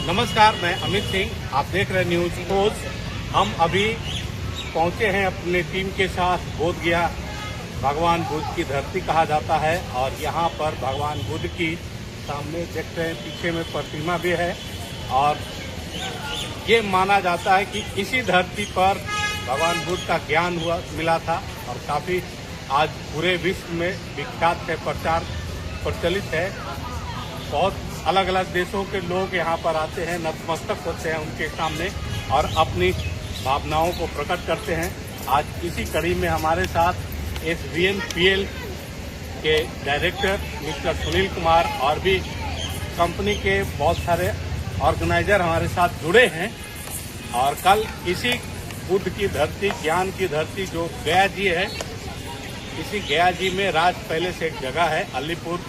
नमस्कार, मैं अमित सिंह। आप देख रहे न्यूज पोस्ट। हम अभी पहुंचे हैं अपने टीम के साथ बोध गया। भगवान बुद्ध की धरती कहा जाता है और यहाँ पर भगवान बुद्ध की सामने देखते हैं, पीछे में प्रतिमा भी है और ये माना जाता है कि इसी धरती पर भगवान बुद्ध का ज्ञान मिला था और काफ़ी आज पूरे विश्व में विख्यात है, प्रचलित है। बहुत अलग अलग देशों के लोग यहाँ पर आते हैं, नतमस्तक होते हैं उनके सामने और अपनी भावनाओं को प्रकट करते हैं। आज इसी कड़ी में हमारे साथ SVNPL के डायरेक्टर मिस्टर सुनील कुमार और भी कंपनी के बहुत सारे ऑर्गेनाइजर हमारे साथ जुड़े हैं और कल इसी बुद्ध की धरती, ज्ञान की धरती जो गया जी है, इसी गया जी में राज पैलेस एक जगह है, अलीपुर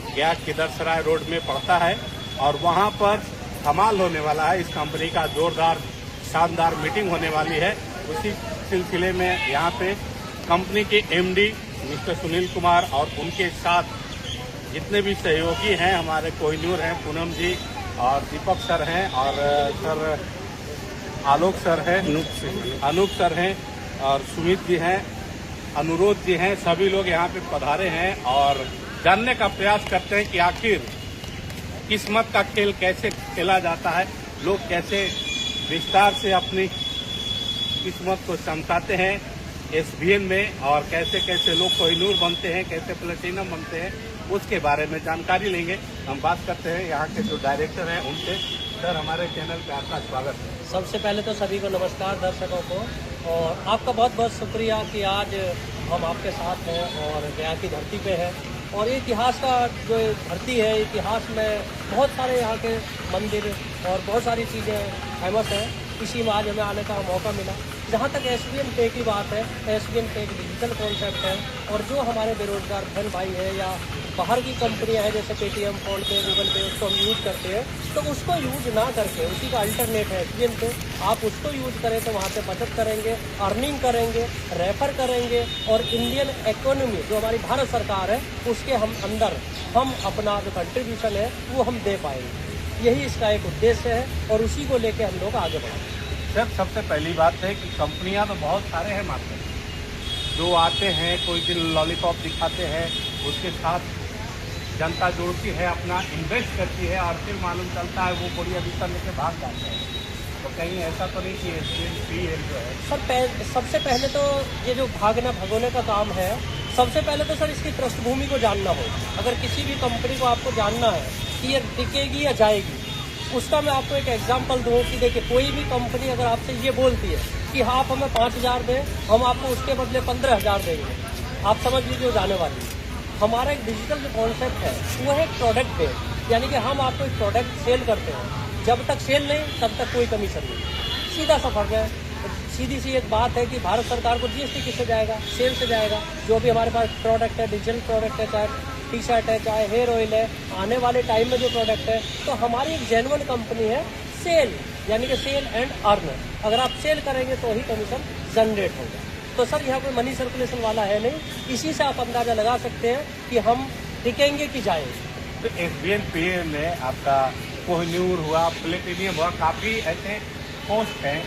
गया किदरसराय रोड में पड़ता है और वहां पर धमाल होने वाला है। इस कंपनी का जोरदार शानदार मीटिंग होने वाली है। उसी सिलसिले में यहाँ पे कंपनी के MD मिस्टर सुनील कुमार और उनके साथ जितने भी सहयोगी हैं, हमारे कोहिनूर हैं, पूनम जी और दीपक सर हैं और सर आलोक सर हैं, अनूप सर हैं और सुमित जी हैं, अनुरोध जी हैं, सभी लोग यहाँ पे पधारे हैं और जानने का प्रयास करते हैं कि आखिर किस्मत का खेल कैसे खेला जाता है, लोग कैसे विस्तार से अपनी किस्मत को चमकाते हैं SVN में और कैसे कैसे लोग कोहिनूर बनते हैं, कैसे प्लेटिनम बनते हैं, उसके बारे में जानकारी लेंगे। हम बात करते हैं यहाँ के जो डायरेक्टर हैं उनसे। सर, हमारे चैनल पे आपका स्वागत है। सबसे पहले तो सभी को नमस्कार दर्शकों को, और आपका बहुत बहुत शुक्रिया कि आज हम आपके साथ हैं और गया की धरती पे है। और ये इतिहास का जो धरती है, इतिहास में बहुत सारे यहाँ के मंदिर और बहुत सारी चीज़ें फेमस हैं। इसी में आज हमें आने का मौका मिला। जहाँ तक SVNPay की बात है, SVNPay एक डिजिटल कॉन्सेप्ट है और जो हमारे बेरोजगार बहन भाई है या बाहर की कंपनियां हैं जैसे पेटीएम, फोनपे, गूगल पे, उसको हम यूज़ करते हैं, तो उसको यूज़ ना करके उसी का अल्टरनेट है SVNPay। आप उसको यूज़ करें तो वहाँ पे बचत करेंगे, अर्निंग करेंगे, रेफर करेंगे और इंडियन इकोनॉमी जो हमारी भारत सरकार है उसके हम अंदर हम अपना जो कंट्रीब्यूशन है वो हम दे पाएंगे। यही इसका एक उद्देश्य है और उसी को लेके हम लोग आगे बढ़ेंगे। सर, सबसे पहली बात है कि कंपनियां तो बहुत सारे हैं मार्केट में, जो आते हैं कोई दिन लॉलीपॉप दिखाते हैं, उसके साथ जनता जुड़ती है, अपना इन्वेस्ट करती है और फिर मालूम चलता है वो कोई अभी लेके भाग जाते हैं। तो कहीं ऐसा तो नहीं कि SVNPL जो है सर, सबसे पहले तो ये जो भागना भगोने का काम है, सबसे पहले तो सर इसकी पृष्ठभूमि को जानना होगा। अगर किसी भी कंपनी को आपको जानना है कि ये टिकेगी या जाएगी, उसका मैं आपको एक एग्जांपल दूँ कि देखिए, कोई भी कंपनी अगर आपसे ये बोलती है कि हाँ आप हमें 5,000 दें, हम आपको उसके बदले 15,000 देंगे, आप समझ लीजिए वो जाने वाली है। हमारा एक डिजिटल जो कॉन्सेप्ट है वो है प्रोडक्ट बेस्ड, यानी कि हम आपको एक प्रोडक्ट सेल करते हैं। जब तक सेल नहीं तब तक कोई कमीशन नहीं। सीधा सा फर्क है। सीधी सी एक बात है कि भारत सरकार को GST किससे जाएगा? सेल से जाएगा। जो भी हमारे पास प्रोडक्ट है, डिजिटल प्रोडक्ट है, चाहे टी-शर्ट है, चाहे हेयर ऑयल है, आने वाले टाइम में जो प्रोडक्ट है, तो हमारी एक जेन्युइन कंपनी है सेल, यानी कि सेल एंड अर्न। अगर आप सेल करेंगे तो ही कमीशन जनरेट होगा। तो सर, यहाँ कोई मनी सर्कुलेशन वाला है नहीं। इसी से आप अंदाजा लगा सकते हैं कि हम टिकेंगे कि जाएंगे। तो SVNPay में आपका कोहिनूर हुआ, प्लेटिनियम हुआ, काफ़ी ऐसे पोस्ट हैं,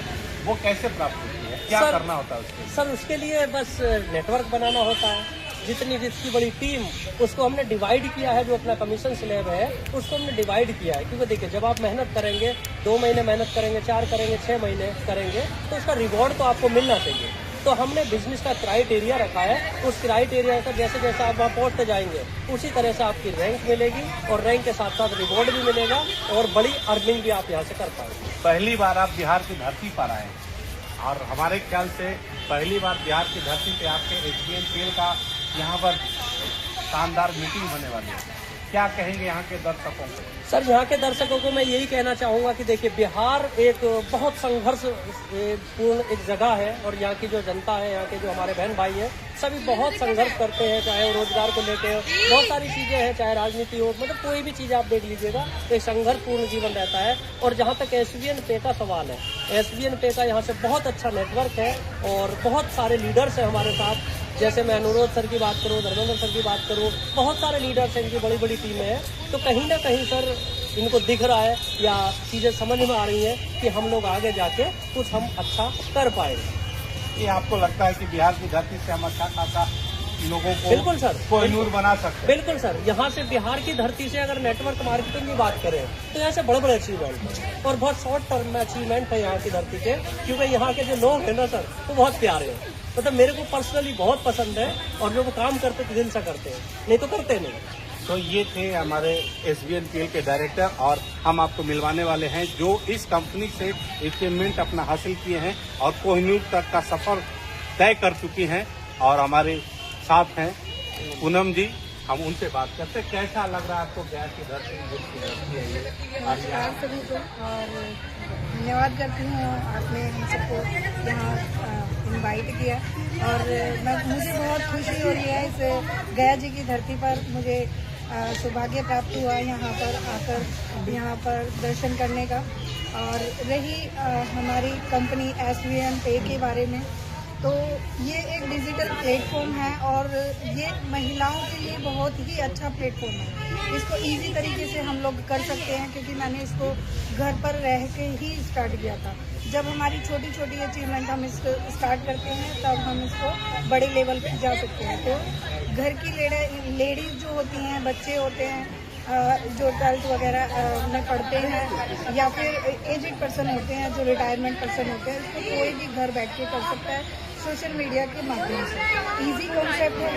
वो कैसे प्राप्त होती है? क्या करना होता है उसके? सर, उसके लिए बस नेटवर्क बनाना होता है। जितनी बड़ी टीम, उसको हमने डिवाइड किया है। जो अपना कमीशन स्लैब है उसको हमने डिवाइड किया है, क्योंकि देखिए, जब आप मेहनत करेंगे, 2 महीने मेहनत करेंगे, 4 करेंगे, 6 महीने करेंगे, तो उसका रिवॉर्ड तो आपको मिलना चाहिए। तो हमने बिजनेस का क्राइटेरिया रखा है। उस क्राइटेरिया का जैसे जैसे आप वहाँ पहुँचते जाएंगे उसी तरह से आपकी रैंक मिलेगी और रैंक के साथ साथ रिवॉर्ड भी मिलेगा और बड़ी अर्निंग भी आप यहाँ से कर पाएंगे। पहली बार आप बिहार की धरती पर आए और हमारे ख्याल से पहली बार बिहार की धरती पे आपके SVNPL का यहाँ पर शानदार मीटिंग होने वाली है। क्या कहेंगे यहाँ के दर्शकों को? सर, यहाँ के दर्शकों को मैं यही कहना चाहूँगा कि देखिए, बिहार एक बहुत संघर्ष पूर्ण एक जगह है और यहाँ की जो जनता है, यहाँ के जो हमारे बहन भाई हैं, सभी बहुत संघर्ष करते हैं, चाहे वो रोजगार को लेकर बहुत सारी चीज़ें हैं, चाहे राजनीति हो, मतलब कोई भी चीज़ आप देख लीजिएगा, एक संघर्षपूर्ण जीवन रहता है। और जहाँ तक SVNPay का सवाल है, SVNPay का यहाँ से बहुत अच्छा नेटवर्क है और बहुत सारे लीडर्स हैं हमारे साथ। जैसे मैं अनुरोध सर की बात करूँ, धर्मेंद्र सर की बात करूँ, बहुत सारे लीडर्स हैं, इनकी बड़ी बड़ी टीमें हैं। तो कहीं ना कहीं सर इनको दिख रहा है या चीज़ें समझ में आ रही हैं कि हम लोग आगे जाके कुछ हम अच्छा कर पाएंगे। ये आपको लगता है कि बिहार की धरती से हम अच्छा खासा लोगों को बिल्कुल सर, कोहिनूर बना सकते हैं? बिल्कुल सर, यहाँ से बिहार की धरती से अगर नेटवर्क मार्केटिंग की बात करें तो यहाँ से बड़े बड़े अचीवमेंट है और बहुत शॉर्ट टर्म में अचीवमेंट है यहाँ की धरती के, क्योंकि यहाँ के जो लोग हैं ना सर वो बहुत प्यारे हैं। मतलब मेरे को पर्सनली बहुत पसंद है और जो वो काम करते दिल से करते हैं, नहीं तो करते नहीं। तो ये थे हमारे SBNPL के डायरेक्टर और हम आपको मिलवाने वाले हैं जो इस कंपनी से अचीवमेंट अपना हासिल किए हैं और कोहिनूर तक का सफर तय कर चुकी हैं। और हमारे साथ हैं पूनम जी, हम उनसे बात करते हैं। कैसा लग रहा है आपको बिहार की धरती है ये? नमस्कार सभी को और धन्यवाद करती हूँ आपने हम सबको यहाँ इनवाइट किया और मुझे बहुत खुशी हो रही है इस गया जी की धरती पर मुझे सौभाग्य प्राप्त हुआ यहाँ पर आकर यहाँ पर दर्शन करने का। और रही हमारी कंपनी SBNPay के बारे में, तो ये एक डिजिटल प्लेटफॉर्म है और ये महिलाओं के लिए बहुत ही अच्छा प्लेटफॉर्म है। इसको इजी तरीके से हम लोग कर सकते हैं क्योंकि मैंने इसको घर पर रह के ही स्टार्ट किया था। जब हमारी छोटी छोटी अचीवमेंट हम इसको स्टार्ट करते हैं तब हम इसको बड़े लेवल पे जा सकते हैं। तो घर की लेडीज जो होती हैं, बच्चे होते हैं जो 12th वगैरह में पढ़ते हैं या फिर एजेड पर्सन होते हैं जो रिटायरमेंट पर्सन होते हैं, इसको कोई भी घर बैठ के कर सकता है सोशल मीडिया के माध्यम से। इजी कॉन्सेप्ट है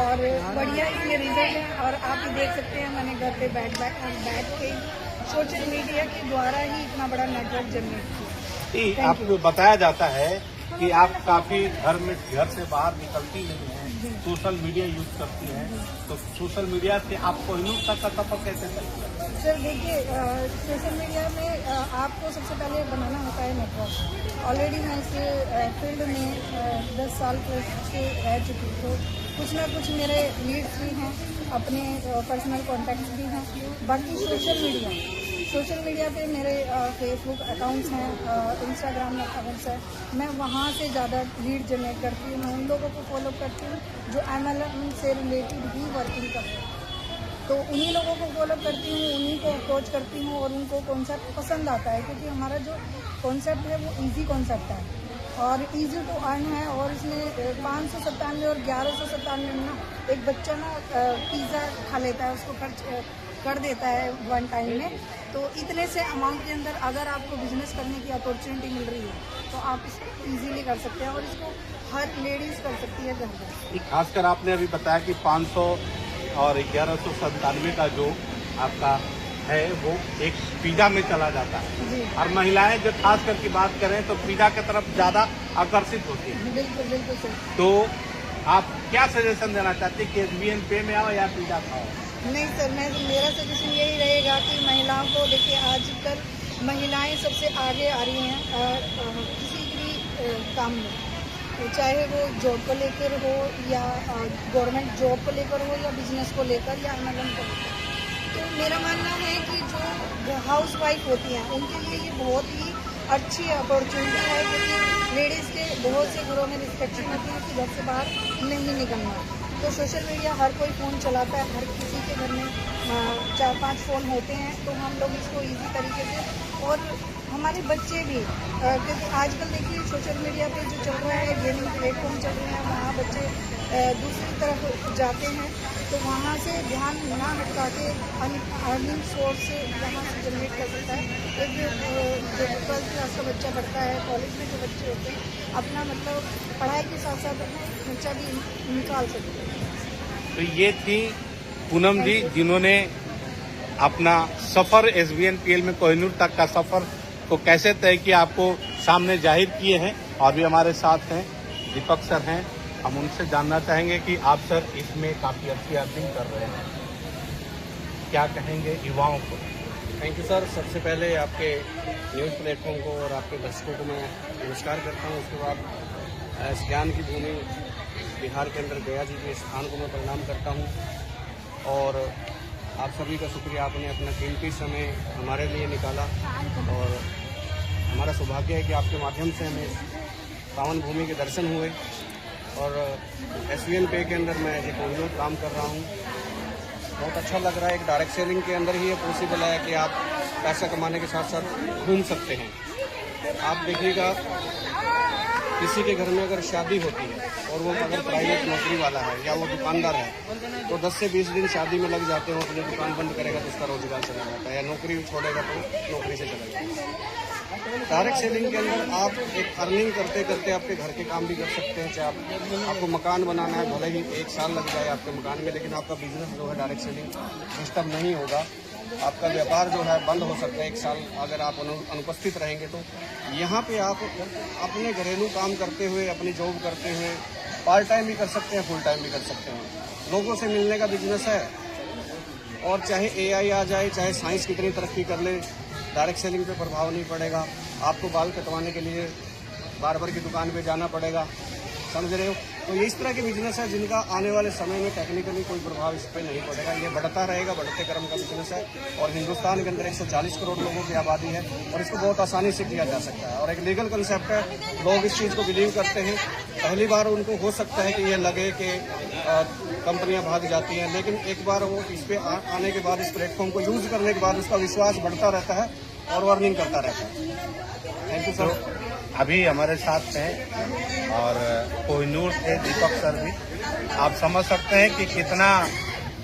और बढ़िया इसमें रिजल्ट है और आप ही देख सकते हैं मैंने घर पे बैठ के सोशल मीडिया के द्वारा ही इतना बड़ा नेटवर्क जनरेट किया। आपको बताया जाता है कि आप काफी घर से बाहर निकलती नहीं हैं, सोशल मीडिया यूज करती हैं, तो सोशल मीडिया से आप कोहिनूर तक का सफर कैसे चलता है? सर देखिए, सोशल मीडिया में आपको सबसे पहले बनाना होता है नेटवर्क। ऑलरेडी मैं इस फील्ड में 10 साल से रह चुकी हूँ, तो कुछ ना कुछ मेरे लीड्स भी हैं, अपने पर्सनल कॉन्टैक्ट्स भी हैं। बाकी सोशल मीडिया पे मेरे फेसबुक अकाउंट्स हैं, इंस्टाग्राम अकाउंट्स हैं, मैं वहाँ से ज़्यादा लीड जनरेट करती हूँ। मैं उन लोगों को फॉलो करती हूँ जो MLM से रिलेटेड ही वर्किंग कर रहे हैं, तो उन्हीं लोगों को फॉलो करती हूँ, उन्हीं को अप्रोच करती हूँ और उनको कॉन्सेप्ट पसंद आता है क्योंकि हमारा जो कॉन्सेप्ट है वो इजी कॉन्सेप्ट है और इजी टू अर्न है। और इसमें 597 और 1197 में ना एक बच्चा ना पिज़्ज़ा खा लेता है, उसको खर्च कर देता है वन टाइम में। तो इतने से अमाउंट के अंदर अगर आपको बिजनेस करने की अपॉर्चुनिटी मिल रही है तो आप इसको इजीली कर सकते हैं और इसको हर लेडीज कर सकती है घर पर। खासकर आपने अभी बताया कि 500 और 1197 का जो आपका है वो एक पिज़्ज़ा में चला जाता है और महिलाएं जो खास करके बात करें तो पिज़्ज़ा की तरफ ज़्यादा आकर्षित होती है। बिल्कुल बिल्कुल सर। तो आप क्या सजेशन देना चाहते हैं कि SBNPay में आओ या पिज़्ज़ा खाओ? नहीं सर, मेरा सजेशन यही रहेगा कि महिलाओं को देखिए, आजकल महिलाएं सबसे आगे आ रही हैं किसी भी काम में, चाहे वो जॉब को लेकर हो या गवर्नमेंट जॉब को लेकर हो या बिजनेस को लेकर या MLM को लेकर। तो मेरा मानना है कि जो हाउस वाइफ होती हैं उनके लिए ये बहुत ही अच्छी अपॉर्चुनिटी है क्योंकि लेडीज़ के बहुत से घरों में रिस्ट्रिक्शन होती है कि घर से बाहर नहीं निकलना। तो सोशल मीडिया हर कोई फ़ोन चलाता है, हर किसी के घर में 4-5 फ़ोन होते हैं, तो हम लोग इसको इजी तरीके से और हमारे बच्चे भी क्योंकि आजकल देखिए सोशल मीडिया पे जो चल रहा है, गेमिंग प्लेटफॉर्म चल रहे हैं, वहाँ बच्चे दूसरी तरफ जाते हैं, तो वहाँ से ध्यान ना हटा के अर्निंग सोर्स वहाँ से जनरेट कर सकता है। एक जो 12th क्लास का बच्चा पढ़ता है, कॉलेज में जो बच्चे होते हैं, अपना मतलब पढ़ाई के साथ साथ अपना खर्चा भी निकाल सकते हैं। तो ये थी पूनम जी जिन्होंने अपना सफ़र SBNPL में कोहिनूर तक का सफ़र को कैसे तय किया आपको सामने जाहिर किए हैं। और भी हमारे साथ हैं दीपक सर हैं, हम उनसे जानना चाहेंगे कि आप सर इसमें काफ़ी अच्छी अर्निंग कर रहे हैं, क्या कहेंगे युवाओं को? Thank you sir. सबसे पहले आपके न्यूज़ प्लेटफॉर्म को और आपके दर्शकों को मैं नमस्कार करता हूँ। उसके बाद इस ज्ञान की भूमि बिहार के अंदर गया जी के स्थान को मैं प्रणाम करता हूँ और आप सभी का शुक्रिया, आपने अपना कीमती समय हमारे लिए निकाला और हमारा सौभाग्य है कि आपके माध्यम से हमें इस पावन भूमि के दर्शन हुए। और SBNPay के अंदर मैं एक कोहिनूर काम कर रहा हूँ बहुत अच्छा लग रहा है। एक डायरेक्ट सेलिंग के अंदर ही ये पॉसिबल है कि आप पैसा कमाने के साथ साथ घूम सकते हैं। आप देखिएगा, किसी के घर में अगर शादी होती है और वो अगर प्राइवेट नौकरी वाला है या वो दुकानदार है, तो 10 से 20 दिन शादी में लग जाते हैं। अपनी दुकान बंद करेगा तो उसका रोजगार चला जाता है, या नौकरी छोड़ेगा तो नौकरी से चला जाता है। डायरेक्ट सेलिंग के अंदर आप एक अर्निंग करते करते आपके घर के काम भी कर सकते हैं। चाहे आपको मकान बनाना है, भले ही 1 साल लग जाए आपके मकान में, लेकिन आपका बिजनेस जो है डायरेक्ट सेलिंग डिस्टर्ब नहीं होगा। आपका व्यापार जो है बंद हो सकता है 1 साल अगर आप अनुपस्थित रहेंगे। तो यहाँ पे आप अपने घरेलू काम करते हुए, अपनी जॉब करते हुए पार्ट टाइम भी कर सकते हैं, फुल टाइम भी कर सकते हैं। लोगों से मिलने का बिजनेस है, और चाहे AI आ जाए, चाहे साइंस कितनी तरक्की कर ले, डायरेक्ट सेलिंग पे प्रभाव नहीं पड़ेगा। आपको बाल कटवाने के लिए बार्बर की दुकान पे जाना पड़ेगा, समझ रहे हो। तो ये इस तरह के बिजनेस है जिनका आने वाले समय में टेक्निकली कोई प्रभाव इस पर नहीं पड़ेगा। ये बढ़ता रहेगा, बढ़ते क्रम का बिजनेस है, और हिंदुस्तान के अंदर 140 करोड़ लोगों की आबादी है, और इसको बहुत आसानी से किया जा सकता है। और एक लीगल कंसेप्ट है, लोग इस चीज़ को बिलीव करते हैं। पहली बार उनको हो सकता है कि ये लगे कि कंपनियां भाग जाती हैं, लेकिन एक बार वो इस पे आने के बाद, इस प्लेटफॉर्म को यूज करने के बाद उसका विश्वास बढ़ता रहता है और अर्निंग करता रहता है। Thank you sir. अभी हमारे साथ हैं और कोहिनूर से दीपक सर भी। आप समझ सकते हैं कि कितना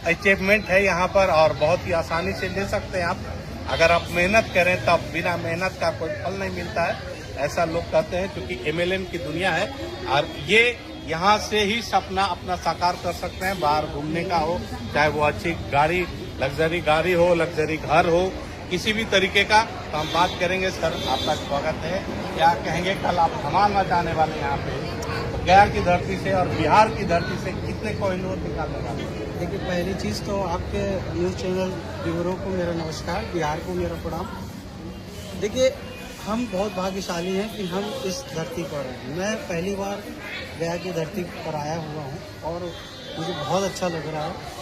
अचीवमेंट है यहाँ पर, और बहुत ही आसानी से ले सकते हैं आप। अगर आप मेहनत करें तब बिना मेहनत का कोई फल नहीं मिलता है, ऐसा लोग कहते हैं, क्योंकि MLM की दुनिया है। और ये यहाँ से ही सपना अपना साकार कर सकते हैं, बाहर घूमने का हो, चाहे वो अच्छी गाड़ी, लग्जरी गाड़ी हो, लग्जरी घर हो, किसी भी तरीके का। तो हम बात करेंगे। सर, आपका स्वागत है। क्या कहेंगे, कल आप धमाल मचाने वाले यहाँ पे, तो गया की धरती से और बिहार की धरती से कितने कोहिनूर निकालने वाले? देखिए, पहली चीज़ तो आपके न्यूज़ चैनल व्यूअरों को मेरा नमस्कार, बिहार को मेरा प्रणाम। देखिए, हम बहुत भाग्यशाली हैं कि हम इस धरती पर हैं। मैं पहली बार गया की धरती पर आया हुआ हूँ और मुझे बहुत अच्छा लग रहा है।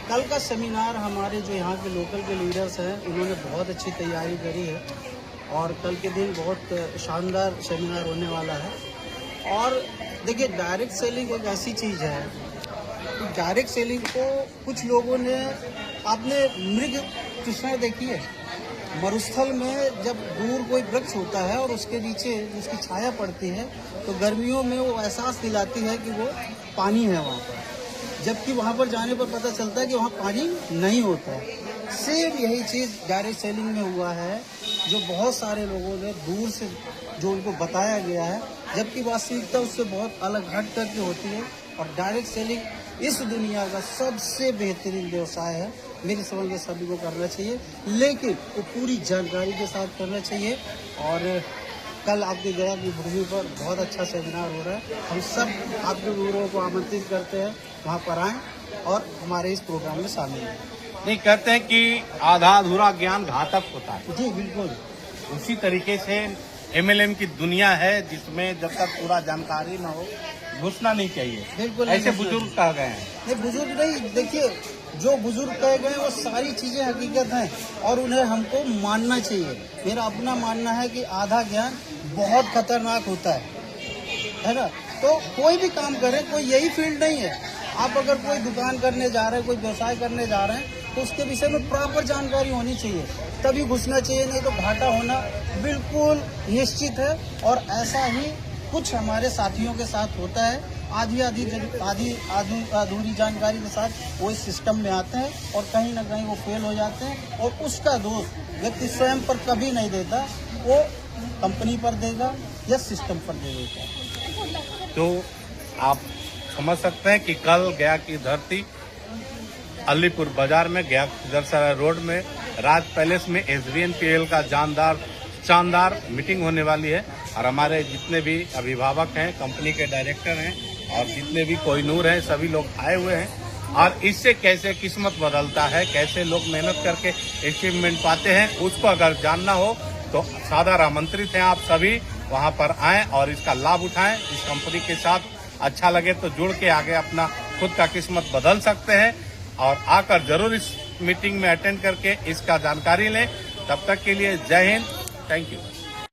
कल का सेमिनार हमारे जो यहाँ के लोकल के लीडर्स हैं, उन्होंने बहुत अच्छी तैयारी करी है, और कल के दिन बहुत शानदार सेमिनार होने वाला है। और देखिए, डायरेक्ट सेलिंग एक ऐसी चीज़ है कि डायरेक्ट सेलिंग को कुछ लोगों ने, आपने मृग तृष्णा देखी है, मरुस्थल में जब दूर कोई वृक्ष होता है और उसके नीचे उसकी छाया पड़ती है, तो गर्मियों में वो एहसास दिलाती है कि वो पानी है वहाँ पर, जबकि वहाँ पर जाने पर पता चलता है कि वहाँ पानी नहीं होता है। सेम यही चीज़ डायरेक्ट सेलिंग में हुआ है, जो बहुत सारे लोगों ने दूर से जो उनको बताया गया है, जबकि वास्तविकता उससे बहुत अलग हट करके होती है। और डायरेक्ट सेलिंग इस दुनिया का सबसे बेहतरीन व्यवसाय है, मेरी समझ में सभी को करना चाहिए, लेकिन वो पूरी जानकारी के साथ करना चाहिए। और कल आपके गया की भूमि पर बहुत अच्छा सेमिनार हो रहा है। हम सब आपके व्यूअरों को आमंत्रित करते हैं, वहाँ पर आएँ और हमारे इस प्रोग्राम में शामिल हैं। नहीं, कहते हैं कि आधा अधूरा ज्ञान घातक होता है। जी बिल्कुल, उसी तरीके से MLM की दुनिया है, जिसमें जब तक पूरा जानकारी न हो घुसना नहीं चाहिए। बिल्कुल ऐसे बुजुर्ग कह गए हैं। नहीं, बुजुर्ग नहीं, देखिए जो बुजुर्ग कह गए वो सारी चीजें हकीकत हैं और उन्हें हमको मानना चाहिए। मेरा अपना मानना है कि आधा ज्ञान बहुत खतरनाक होता है ना। तो कोई भी काम करें, कोई यही फील्ड नहीं है। आप अगर कोई दुकान करने जा रहे हैं, कोई व्यवसाय करने जा रहे हैं, तो उसके विषय में प्रॉपर जानकारी होनी चाहिए, तभी घुसना चाहिए, नहीं तो घाटा होना बिल्कुल निश्चित है। और ऐसा ही कुछ हमारे साथियों के साथ होता है, आधी अधूरी जानकारी के साथ वो इस सिस्टम में आते हैं और कहीं ना कहीं वो फेल हो जाते हैं, और उसका दोष व्यक्ति स्वयं पर कभी नहीं देता, वो कंपनी पर देगा या सिस्टम पर दे देगा। तो आप समझ सकते हैं कि कल गया की धरती अलीपुर बाजार में, गया दरसरा रोड में, राज पैलेस में SBNPL का शानदार मीटिंग होने वाली है। और हमारे जितने भी अभिभावक हैं, कंपनी के डायरेक्टर हैं और जितने भी कोहिनूर हैं, सभी लोग आए हुए हैं। और इससे कैसे किस्मत बदलता है, कैसे लोग मेहनत करके अचीवमेंट पाते हैं, उसको अगर जानना हो तो सादर आमंत्रित हैं आप सभी, वहां पर आएं और इसका लाभ उठाएं। इस कंपनी के साथ अच्छा लगे तो जुड़ के आगे अपना खुद का किस्मत बदल सकते हैं, और आकर जरूर इस मीटिंग में अटेंड करके इसका जानकारी लें। तब तक के लिए जय हिंद, थैंक यू।